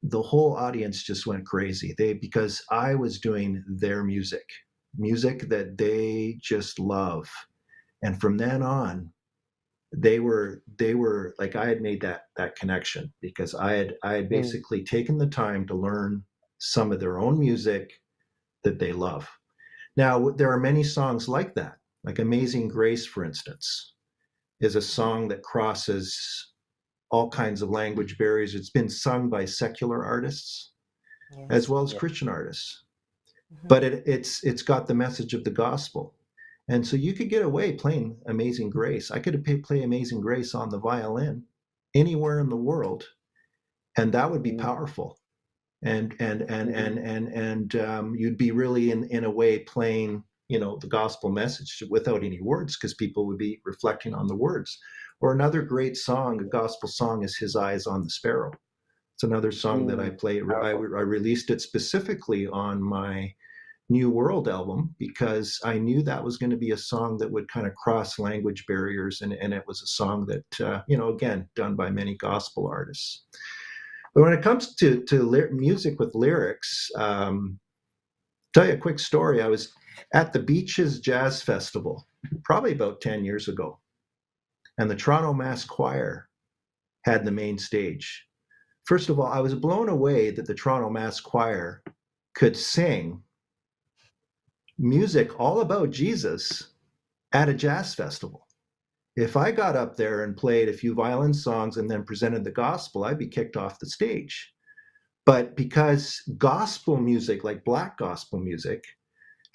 Speaker 4: the whole audience just went crazy. Because I was doing their music that they just love. And from then on, they were like, I had made that connection, because I had basically taken the time to learn some of their own music that they love. Now, there are many songs like that, like Amazing Grace, for instance, is a song that crosses all kinds of language barriers. It's been sung by secular artists as well as Christian artists, but it's got the message of the gospel. And so you could get away playing Amazing Grace. I could play Amazing Grace on the violin anywhere in the world, and that would be powerful. And you'd be really in a way playing, the gospel message without any words, because people would be reflecting on the words. Or another great song, a gospel song, is His Eyes on the Sparrow. It's another song that I play. I released it specifically on my New World album, because I knew that was going to be a song that would kind of cross language barriers, and it was a song that, again, done by many gospel artists. But when it comes to music with lyrics, tell you a quick story. I was at the Beaches Jazz Festival probably about 10 years ago, and the Toronto Mass Choir had the main stage. First of all, I was blown away that the Toronto Mass Choir could sing music all about Jesus at a jazz festival. If I got up there and played a few violin songs and then presented the gospel, I'd be kicked off the stage. But because gospel music, like Black gospel music,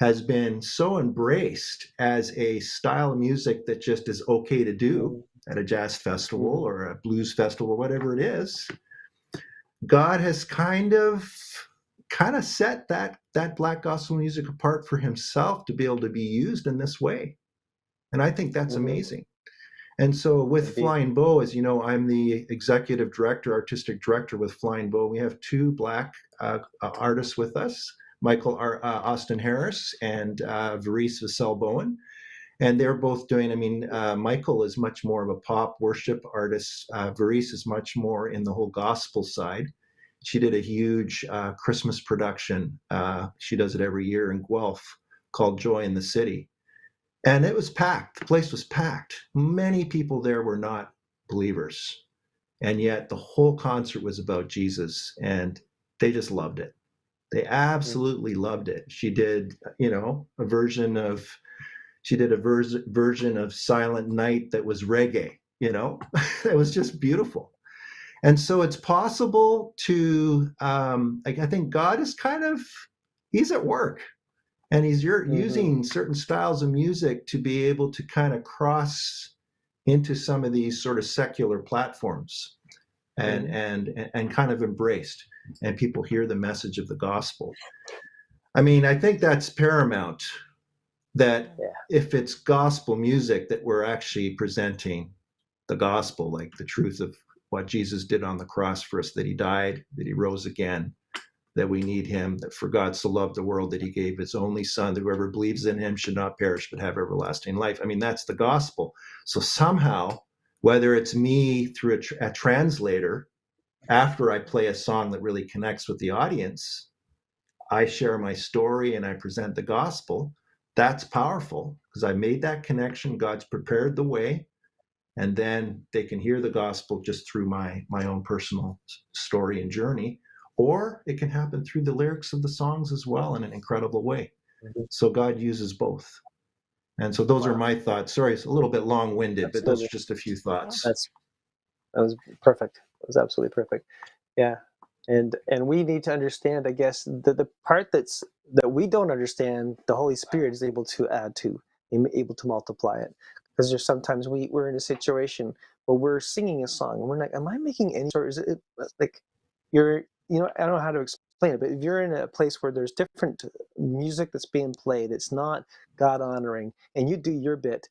Speaker 4: has been so embraced as a style of music that just is okay to do at a jazz festival or a blues festival, whatever it is, God has kind of set that Black gospel music apart for himself to be able to be used in this way. And I think that's amazing. And so with Flying Bow, as you know, I'm the executive director, artistic director with Flying Bow. We have 2 Black artists with us, Michael Austin Harris and Varese Vassell Bowen. And they're both doing, Michael is much more of a pop worship artist. Varese is much more in the whole gospel side. She did a huge Christmas production. She does it every year in Guelph, called Joy in the City. And it was packed. The place was packed. Many people there were not believers. And yet the whole concert was about Jesus, and they just loved it. They absolutely loved it. She did, a version of Silent Night that was reggae, It was just beautiful. And so it's possible to, I think God is he's at work. And he's using certain styles of music to be able to kind of cross into some of these sort of secular platforms and kind of embraced. And people hear the message of the gospel. I think that's paramount, that if it's gospel music, that we're actually presenting the gospel, like the truth of what Jesus did on the cross for us, that he died, that he rose again, that we need him, that for God so loved the world that he gave his only son, that whoever believes in him should not perish but have everlasting life. That's the gospel. So somehow, whether it's me through a translator, after I play a song that really connects with the audience, I share my story and I present the gospel. That's powerful, because I made that connection. God's prepared the way, and then they can hear the gospel just through my own personal story and journey. Or it can happen through the lyrics of the songs as well in an incredible way. So God uses both. And so those are my thoughts. Sorry, it's a little bit long-winded, but those are just a few thoughts.
Speaker 2: That was perfect. It was absolutely perfect. Yeah. And we need to understand, I guess, the part that we don't understand, the Holy Spirit is able to add to, able to multiply it. Because there's sometimes we're in a situation where we're singing a song and we're like, am I making any, or is it like you're, I don't know how to explain it, but if you're in a place where there's different music that's being played, it's not God honoring, and you do your bit,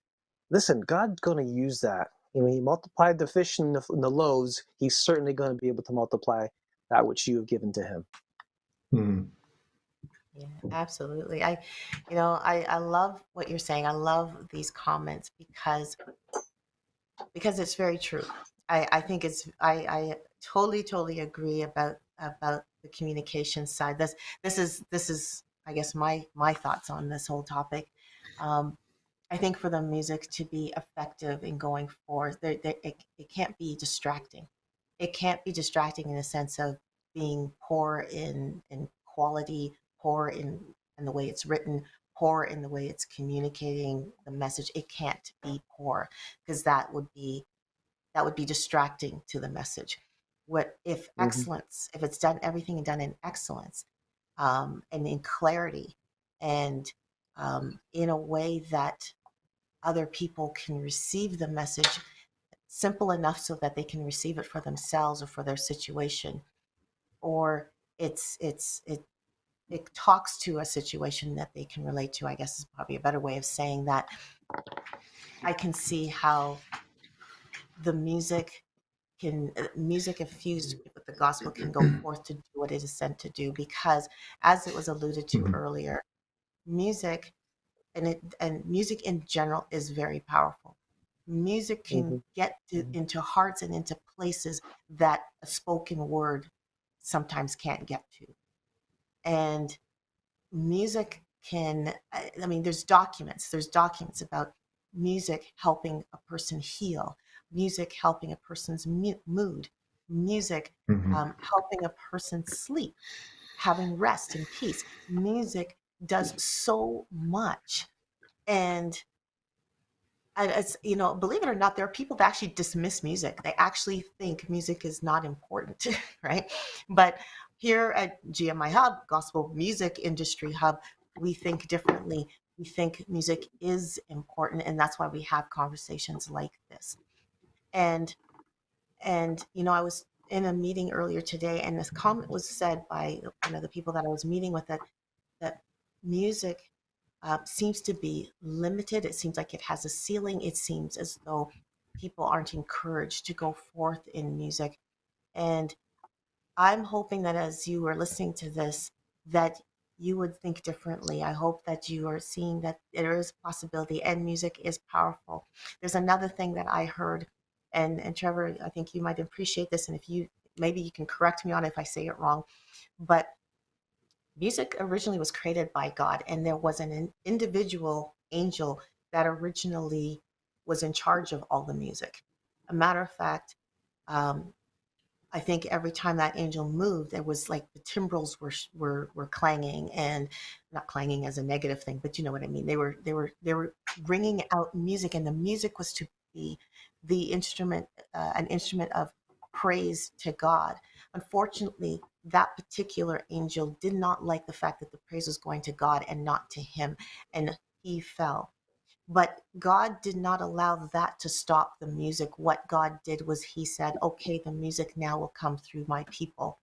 Speaker 2: listen, God's going to use that. He multiplied the fish and the loaves. He's certainly going to be able to multiply that which you have given to him.
Speaker 1: Yeah, absolutely. I love what you're saying. I love these comments because it's very true. I think I totally agree about the communication side. This is I guess my thoughts on this whole topic. Um, I think for the music to be effective in going forth, it can't be distracting. It can't be distracting in the sense of being poor in quality, poor in the way it's written, poor in the way it's communicating the message. It can't be poor because that would be distracting to the message. What if
Speaker 2: Mm-hmm.
Speaker 1: excellence, if it's done everything done in excellence, and in clarity, and in a way that other people can receive the message simple enough so that they can receive it for themselves or for their situation, or it talks to a situation that they can relate to, I guess is probably a better way of saying that. I can see how the music infused with the gospel can go forth to do what it is sent to do, because as it was alluded to
Speaker 4: Mhm.
Speaker 1: earlier, music and music in general is very powerful. Music can get into hearts and into places that a spoken word sometimes can't get to. And music can, I mean, there's documents about music helping a person heal, music helping a person's mood, music
Speaker 4: Mhm.
Speaker 1: helping a person sleep, having rest and peace. Music does so much. And it's, believe it or not, there are people that actually dismiss music. They actually think music is not important, right? But here at GMIHub, Gospel Music Industry Hub, we think differently. We think music is important, and that's why we have conversations like this. And I was in a meeting earlier today, and this comment was said by one of the people that I was meeting with, that music seems to be limited. It seems like it has a ceiling. It seems as though people aren't encouraged to go forth in music. And I'm hoping that as you are listening to this, that you would think differently. I hope that you are seeing that there is possibility and music is powerful. There's another thing that I heard, and Trevor, I think you might appreciate this, and if you maybe you can correct me on it if I say it wrong, but music originally was created by God, and there was an individual angel that originally was in charge of all the music. A matter of fact, um, I think every time that angel moved, it was like the timbrels were clanging, and not clanging as a negative thing, but you know what I mean. They were ringing out music, and the music was to be the instrument, an instrument of praise to God. Unfortunately, that particular angel did not like the fact that the praise was going to God and not to him, and he fell. But God did not allow that to stop the music. What God did was he said, okay, the music now will come through my people.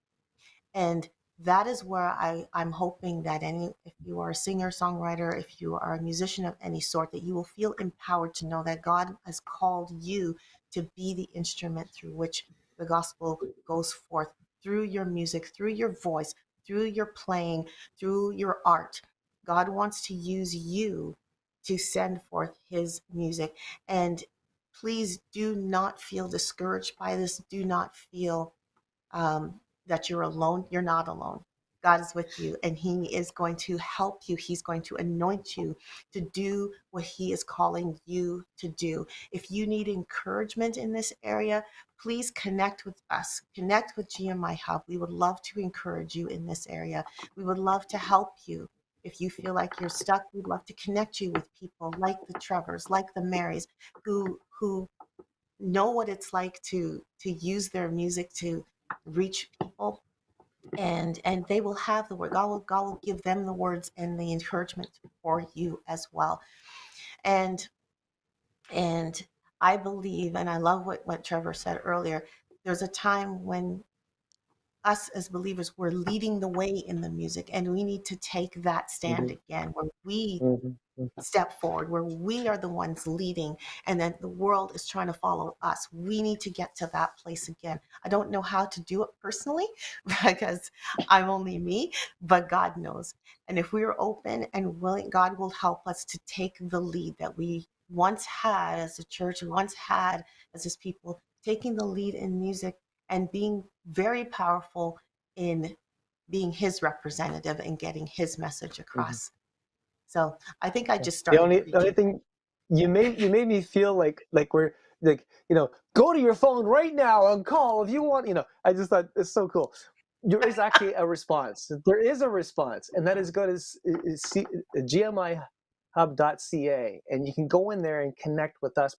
Speaker 1: And that is where I'm hoping that if you are a singer, songwriter, if you are a musician of any sort, that you will feel empowered to know that God has called you to be the instrument through which the gospel goes forth, through your music, through your voice, through your playing, through your art. God wants to use you to send forth his music. And please do not feel discouraged by this. Do not feel that you're alone. You're not alone. God is with you, and he is going to help you. He's going to anoint you to do what he is calling you to do. If you need encouragement in this area, please connect with us. Connect with GMI Hub. We would love to encourage you in this area. We would love to help you. If you feel like you're stuck, we'd love to connect you with people like the Trevors, like the Marys, who know what it's like to use their music to reach people, and they will have the word. God will give them the words and the encouragement for you as well. And and I believe, and I love what Trevor said earlier, there's a time when us as believers, we're leading the way in the music, and we need to take that stand again, where we
Speaker 2: Mm-hmm.
Speaker 1: step forward, where we are the ones leading, and then the world is trying to follow us. We need to get to that place again. I don't know how to do it personally because I'm only me, but God knows. And if we're open and willing, God will help us to take the lead that we once had as a church, once had as His people, taking the lead in music and being very powerful in being His representative and getting His message across. So I think I just
Speaker 2: The
Speaker 1: started
Speaker 2: only
Speaker 1: preaching.
Speaker 2: thing you made me feel like we're like, go to your phone right now and call if you want. I just thought it's so cool. There is actually a response. There is a response, and that is go to GMIHub.ca, and you can go in there and connect with us.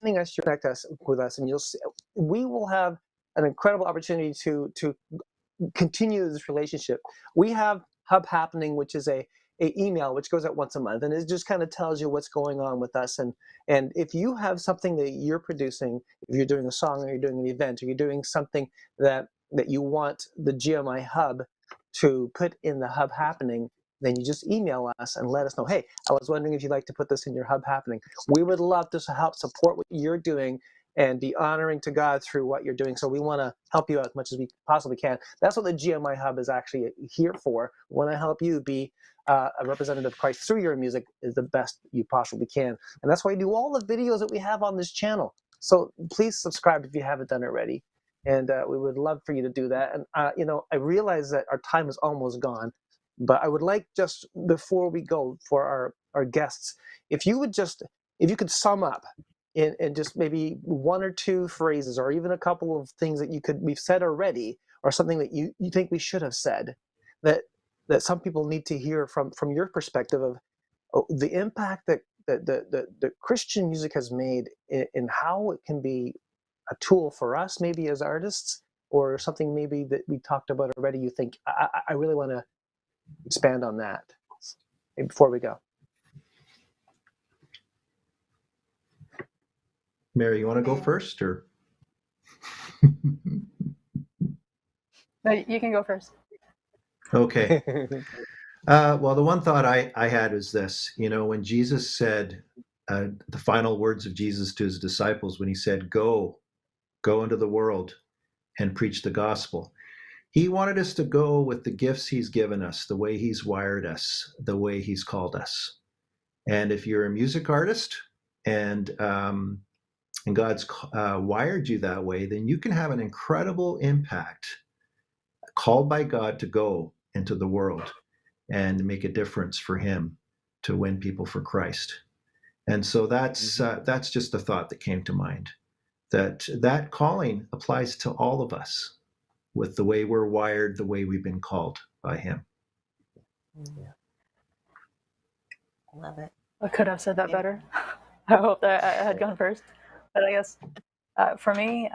Speaker 2: Connect us with us, and you'll see we will have an incredible opportunity to continue this relationship. We have Hub Happening, which is a email which goes out once a month, and it just kind of tells you what's going on with us. And if you have something that you're producing, if you're doing a song or you're doing an event or you're doing something that you want the GMI Hub to put in the Hub Happening, then you just email us and let us know, hey, I was wondering if you'd like to put this in your Hub Happening. We would love to help support what you're doing and be honoring to God through what you're doing. So we want to help you out as much as we possibly can. That's what the GMI Hub is actually here for. We want to help you be a representative of Christ through your music is the best you possibly can. And that's why we do all the videos that we have on this channel. So please subscribe if you haven't done already. And we would love for you to do that. And, I realize that our time is almost gone, but I would like, just before we go, for our guests, if you could sum up in just maybe one or two phrases, or even a couple of things that we've said already, or something that you think we should have said, that some people need to hear from your perspective of the impact that the Christian music has made in how it can be a tool for us, maybe as artists, or something maybe that we talked about already. You think I really want to expand on that before we go.
Speaker 4: Mary, you want to go first, or?
Speaker 3: No, you can go first.
Speaker 4: Okay. Well, the one thought I had is this. When Jesus said the final words of Jesus to His disciples, when He said, go into the world and preach the gospel, He wanted us to go with the gifts He's given us, the way He's wired us, the way He's called us. And if you're a music artist and God's wired you that way, then you can have an incredible impact, called by God to go into the world and make a difference for Him, to win people for Christ. And so that's just a thought that came to mind, that calling applies to all of us, with the way we're wired, the way we've been called by Him.
Speaker 1: Yeah. I love it.
Speaker 3: I could have said that better. I hope that I had gone first. But I guess for me,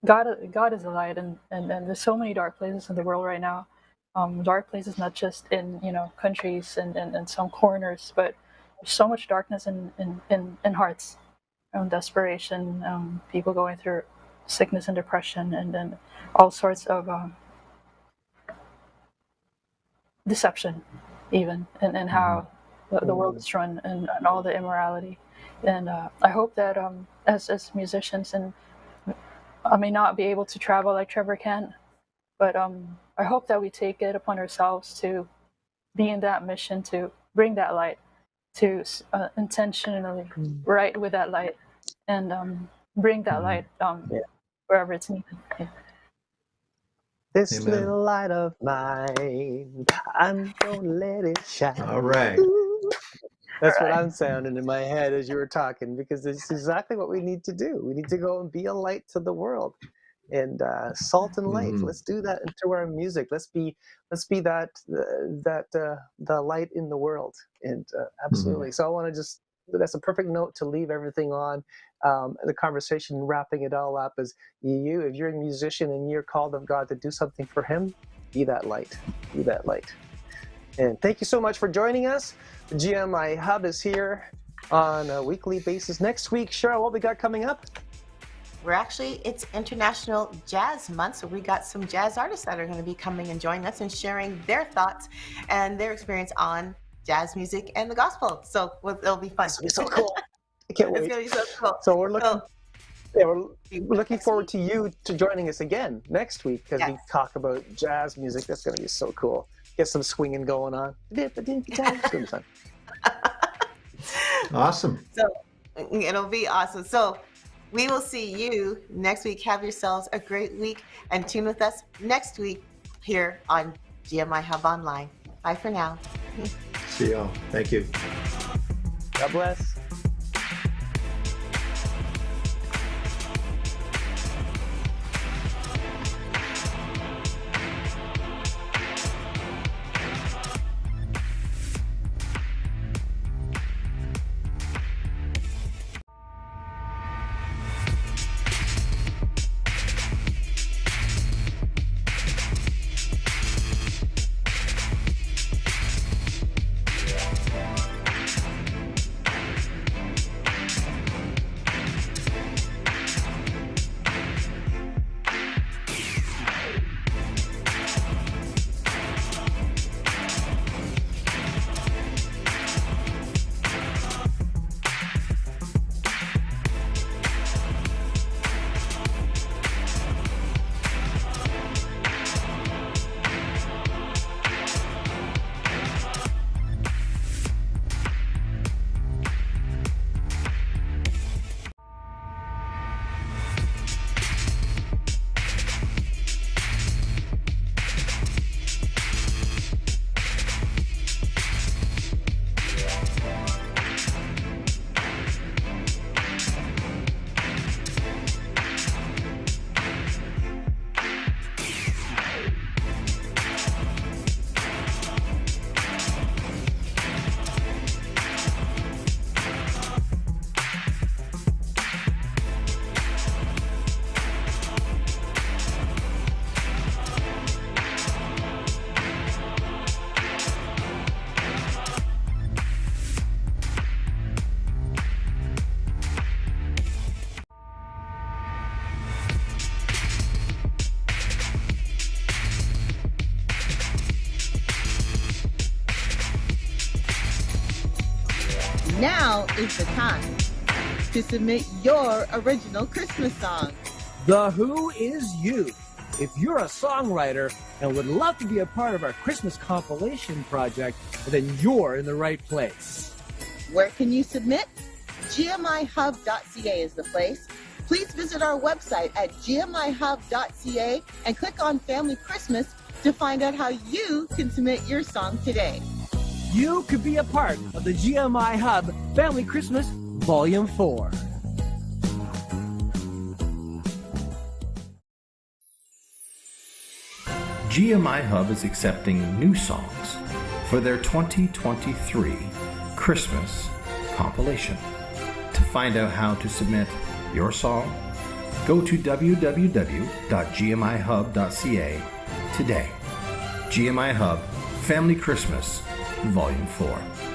Speaker 3: God is a light, and there's so many dark places in the world right now. Dark places not just in countries and some corners, but there's so much darkness in hearts, desperation, people going through sickness and depression, and then all sorts of deception, even, and how the world is run, and all the immorality. And I hope that as musicians, and I may not be able to travel like Trevor can, but I hope that we take it upon ourselves to be in that mission, to bring that light, to intentionally write with that light, and bring that light wherever it's needed. Yeah.
Speaker 2: This
Speaker 4: Amen.
Speaker 2: little light of mine, I'm gonna let it shine.
Speaker 4: All right.
Speaker 2: That's what I'm sounding in my head as you were talking, because it's exactly what we need to do. We need to go and be a light to the world, and salt and light. Let's do that into our music. Let's be that the light in the world. And absolutely. So I want to that's a perfect note to leave everything on. The conversation, wrapping it all up, is if you're a musician and you're called of God to do something for Him, be that light. Be that light. And thank you so much for joining us. The GMI Hub is here on a weekly basis. Next week, Cheryl, what we got coming up?
Speaker 1: it's International Jazz Month, so we got some jazz artists that are going to be coming and joining us and sharing their thoughts and their experience on jazz music and the gospel. So it'll be fun.
Speaker 2: It's gonna be so cool. I can't wait.
Speaker 1: It's going to be so cool.
Speaker 2: So we're looking forward to you to joining us again next week because we talk about jazz music. That's going to be so cool. Get some swinging going on. It's going to be fun.
Speaker 4: Awesome.
Speaker 1: So it'll be awesome. So we will see you next week. Have yourselves a great week and tune with us next week here on GMIHub Online. Bye for now.
Speaker 4: See y'all. Thank you.
Speaker 2: God bless.
Speaker 1: Now is the time to submit your original Christmas song.
Speaker 6: The Who Is You. If you're a songwriter and would love to be a part of our Christmas compilation project, then you're in the right place.
Speaker 1: Where can you submit? GMIHub.ca is the place. Please visit our website at GMIHub.ca and click on Family Christmas to find out how you can submit your song today.
Speaker 6: You could be a part of the GMI Hub Family Christmas Volume 4.
Speaker 5: GMIHub is accepting new songs for their 2023 Christmas compilation. To find out how to submit your song, go to www.gmihub.ca today. GMI Hub Family Christmas Volume 4.